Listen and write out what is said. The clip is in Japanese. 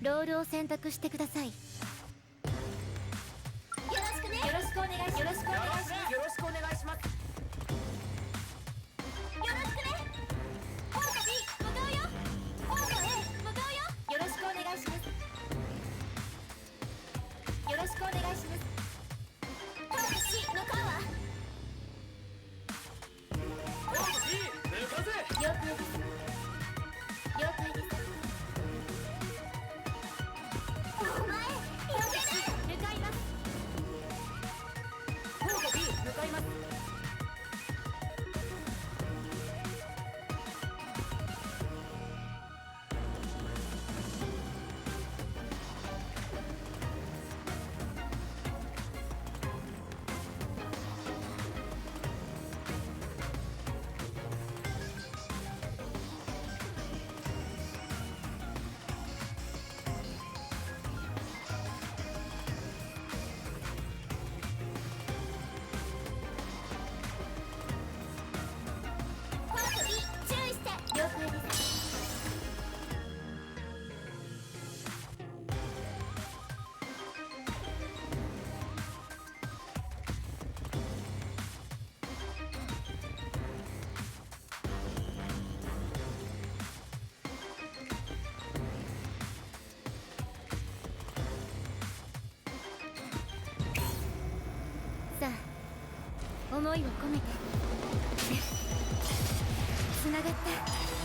ロールを選択してください。よろしくね。よろしくお願いします。よろしくお願いします。よろしくお願いします。よろしくね。オート B 向かうよ。オート A 向かうよ。よろしくお願いします。よろしくお願いします。オート C 向かうわ。オート B 抜かぜ。了解です。了解です。お前避ける。向かいます。オート B 向かいます。オート B 注意して。了解です。さあ、思いを込めてつながった。